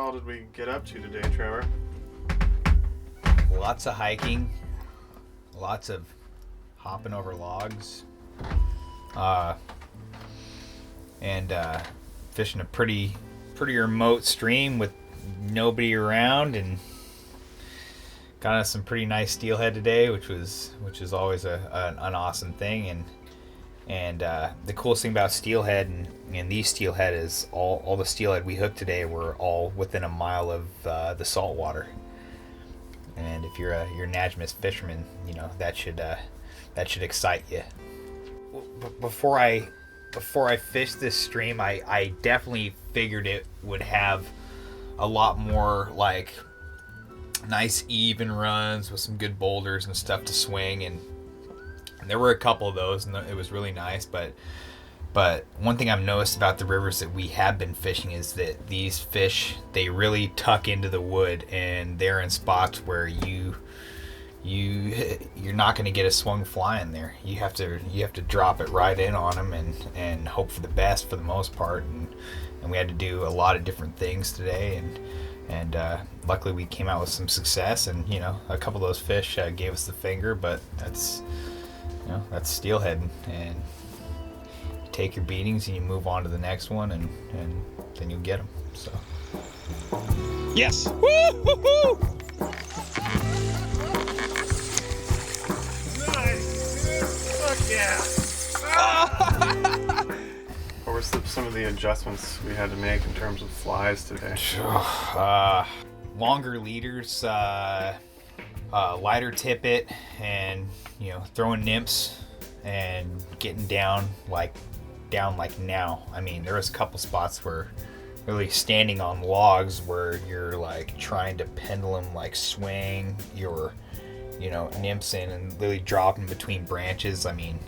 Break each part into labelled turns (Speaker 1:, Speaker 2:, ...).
Speaker 1: all did we get up to today, Trevor?
Speaker 2: Lots of hiking, lots of hopping over logs, and fishing a pretty remote stream with nobody around, and got us some pretty nice steelhead today, which is always an awesome thing. And the coolest thing about steelhead and these steelhead is all the steelhead we hooked today were all within a mile of the salt water. And if you're a Natchmas fisherman, you know that should excite you. Before I fished this stream, I definitely figured it would have a lot more like nice even runs with some good boulders and stuff to swing, and there were a couple of those, and it was really nice. But one thing I've noticed about the rivers that we have been fishing is that these fish, they really tuck into the wood, and they're in spots where you're not going to get a swung fly in there. You have to drop it right in on them and hope for the best for the most part. And we had to do a lot of different things today, and luckily we came out with some success. And a couple of those fish gave us the finger, but that's steelhead, and you take your beatings and you move on to the next one, and then you'll get them. So yes. Woo-hoo-hoo!
Speaker 1: Yeah. What were some of the adjustments we had to make in terms of flies today?
Speaker 2: Longer leaders, lighter tippet, and throwing nymphs and getting down like now. I mean, there was a couple spots where really standing on logs where you're like trying to pendulum like swing your nymphs in and literally dropping between branches. I mean,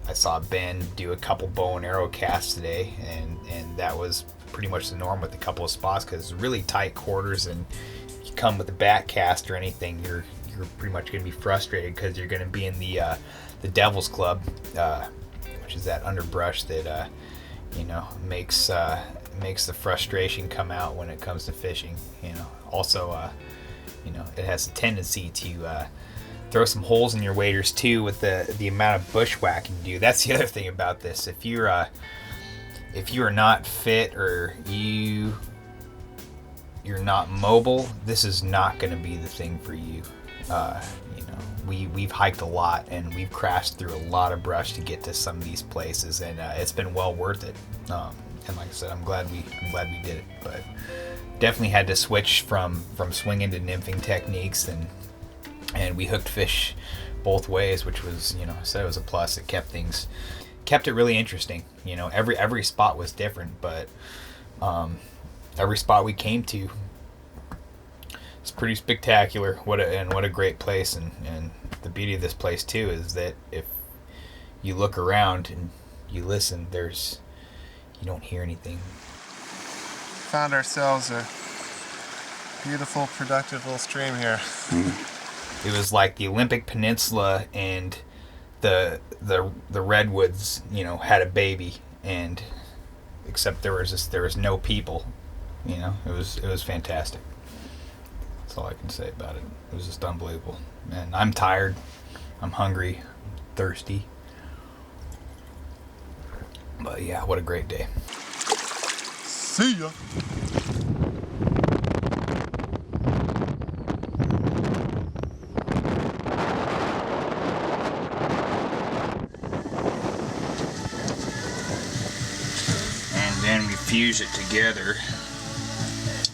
Speaker 2: I saw Ben do a couple bow and arrow casts today, and that was pretty much the norm with a couple of spots, because it's really tight quarters, and you come with a back cast or anything, you're pretty much going to be frustrated because you're going to be in the Devil's Club, which is that underbrush that makes the frustration come out when it comes to fishing. Also it has a tendency to throw some holes in your waders too with the amount of bushwhacking you do. That's the other thing about this. If you are not fit, or you're not mobile, this is not going to be the thing for you. We've hiked a lot, and we've crashed through a lot of brush to get to some of these places, and it's been well worth it. And like I said, I'm glad we did it, but definitely had to switch from swinging to nymphing techniques, and we hooked fish both ways, which was, I said it was a plus. It kept it really interesting. Every spot was different, but every spot we came to, it's pretty spectacular. What a great place. And the beauty of this place too is that if you look around and you listen, you don't hear anything.
Speaker 1: Found ourselves a beautiful, productive little stream here.
Speaker 2: It was like the Olympic Peninsula and the redwoods, had a baby, and except there was no people. It was fantastic. That's all I can say about it. It was just unbelievable. And I'm tired. I'm hungry, thirsty. But yeah, what a great day.
Speaker 1: See ya.
Speaker 2: And then we fuse it together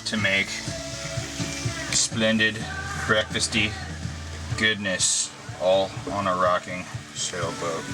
Speaker 2: to make splendid breakfasty goodness, all on a rocking sailboat.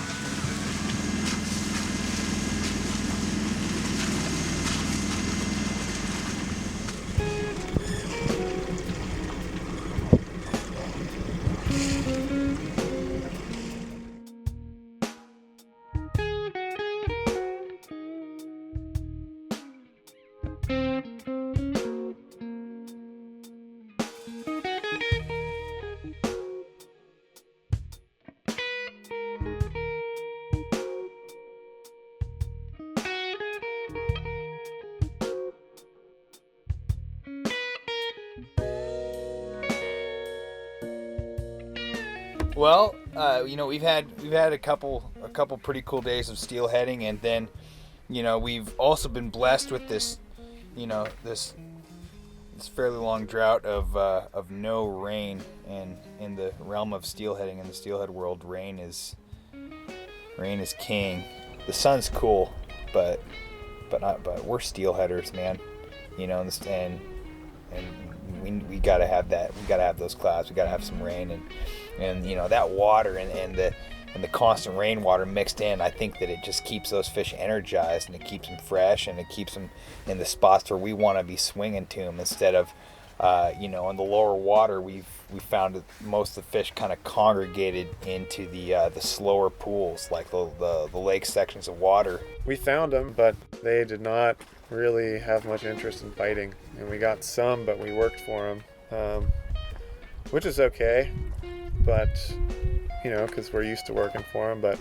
Speaker 2: Well, we've had a couple pretty cool days of steelheading, and then, we've also been blessed with this, this fairly long drought of no rain, and in the realm of steelheading in the steelhead world, rain is king. The sun's cool, but we're steelheaders, man. And we gotta have that. We gotta have those clouds. We gotta have some rain, and that water and the constant rainwater mixed in. I think that it just keeps those fish energized, and it keeps them fresh, and it keeps them in the spots where we want to be swinging to them, instead of in the lower water. We found that most of the fish kind of congregated into the slower pools, like the lake sections of water.
Speaker 1: We found them, but they did not really have much interest in biting, and we got some, but we worked for them, which is okay, but because we're used to working for them, but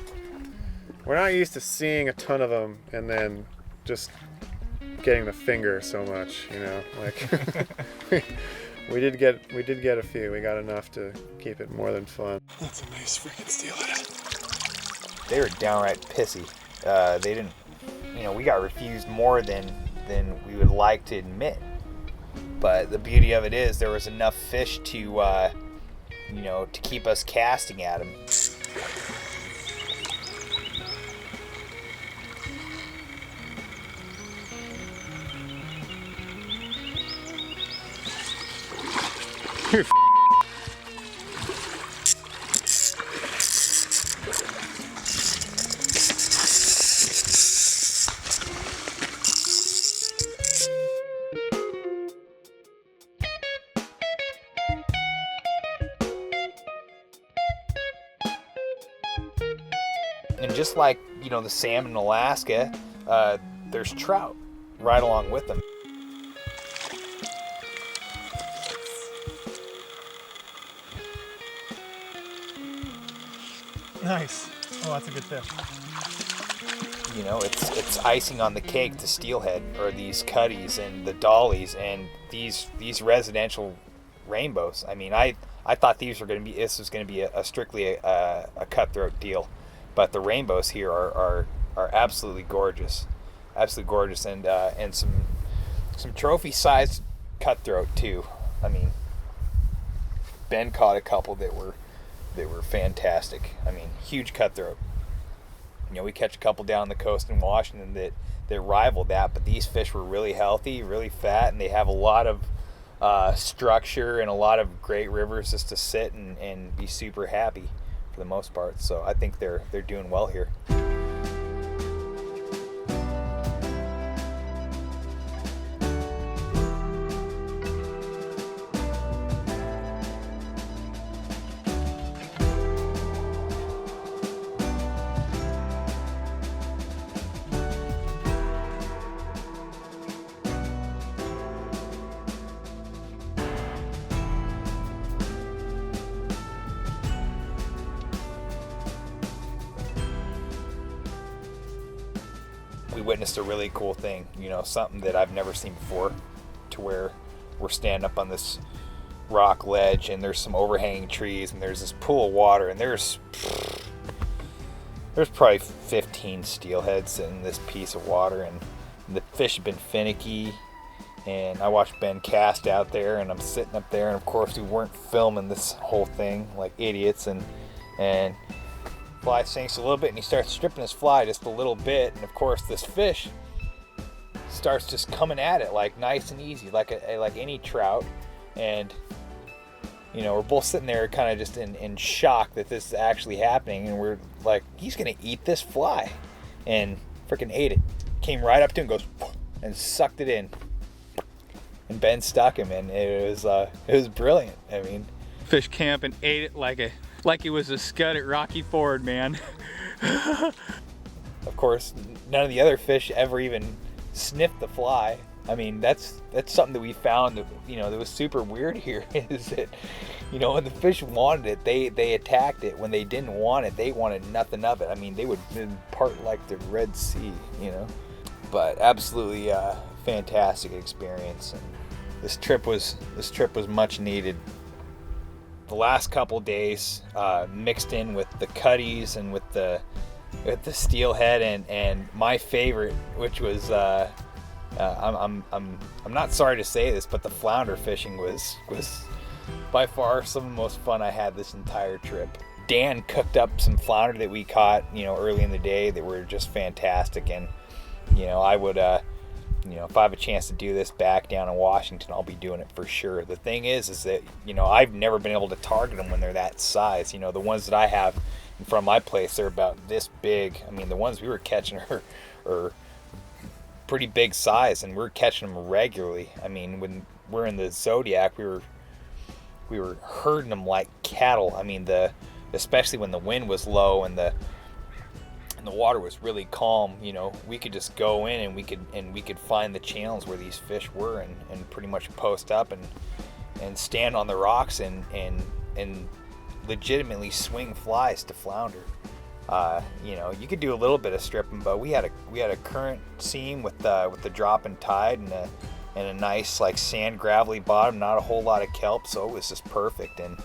Speaker 1: we're not used to seeing a ton of them and then just getting the finger so much, like we did get a few. We got enough to keep it more than fun. That's a nice freaking steelhead.
Speaker 2: They were downright pissy. They didn't, we got refused more than we would like to admit. But the beauty of it is there was enough fish to keep us casting at them. And just like, the salmon in Alaska, there's trout right along with them.
Speaker 3: Nice. Oh, that's a good fish.
Speaker 2: It's icing on the cake to steelhead, or these cutties and the dollies and these residential rainbows. I mean, I thought this was going to be a strictly a cutthroat deal, but the rainbows here are absolutely gorgeous, and some trophy sized cutthroat too. I mean, Ben caught a couple that were fantastic. I mean, huge cutthroat. We catch a couple down the coast in Washington that rival that, but these fish were really healthy, really fat, and they have a lot of structure and a lot of great rivers just to sit and be super happy for the most part. So I think they're doing well here. We witnessed a really cool thing, something that I've never seen before, to where we're standing up on this rock ledge and there's some overhanging trees and there's this pool of water, and there's probably 15 steelheads in this piece of water, and the fish have been finicky, and I watched Ben cast out there, and I'm sitting up there, and of course we weren't filming this whole thing like idiots, and fly sinks a little bit, and he starts stripping his fly just a little bit, and of course this fish starts just coming at it like nice and easy, like any trout, and we're both sitting there kind of just in shock that this is actually happening, and we're like, he's gonna eat this fly, and freaking ate it. Came right up to him, goes and sucked it in, and Ben stuck him, and it was brilliant. I mean,
Speaker 3: Fish camp and ate it like it was a scud at Rocky Ford, man.
Speaker 2: Of course, none of the other fish ever even sniffed the fly. I mean, that's something that we found that, that was super weird here, is that, when the fish wanted it, they attacked it. When they didn't want it, they wanted nothing of it. I mean, they would part like the Red Sea, But absolutely fantastic experience, and this trip was much needed. the last couple days, mixed in with the cutties and with the steelhead, and my favorite, which was I'm not sorry to say this, but the flounder fishing was by far some of the most fun I had this entire trip. Dan cooked up some flounder that we caught, early in the day that were just fantastic, and I would if I have a chance to do this back down in Washington, I'll be doing it for sure. The thing is that I've never been able to target them when they're that size. The ones that I have in front of my place, they're about this big. I mean, the ones we were catching are pretty big size, and we're catching them regularly. I mean, when we're in the Zodiac, we were herding them like cattle. I mean, especially when the wind was low and the water was really calm, we could just go in and we could find the channels where these fish were and pretty much post up and stand on the rocks and legitimately swing flies to flounder. You could do a little bit of stripping, but we had a current seam with the dropping tide and a nice like sand gravelly bottom, not a whole lot of kelp, so it was just perfect. And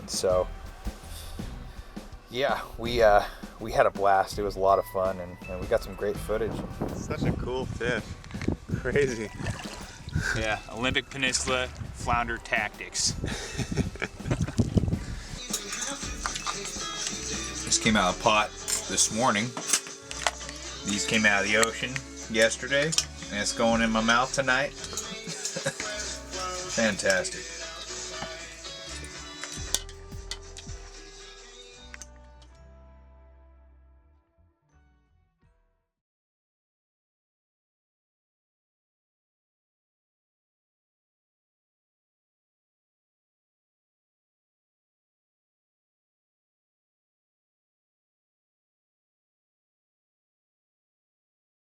Speaker 2: so yeah, we had a blast. It was a lot of fun, and we got some great footage.
Speaker 1: Such a cool fish. Crazy.
Speaker 2: Yeah, Olympic Peninsula flounder tactics. This came out of the pot this morning. These came out of the ocean yesterday, and it's going in my mouth tonight. Fantastic.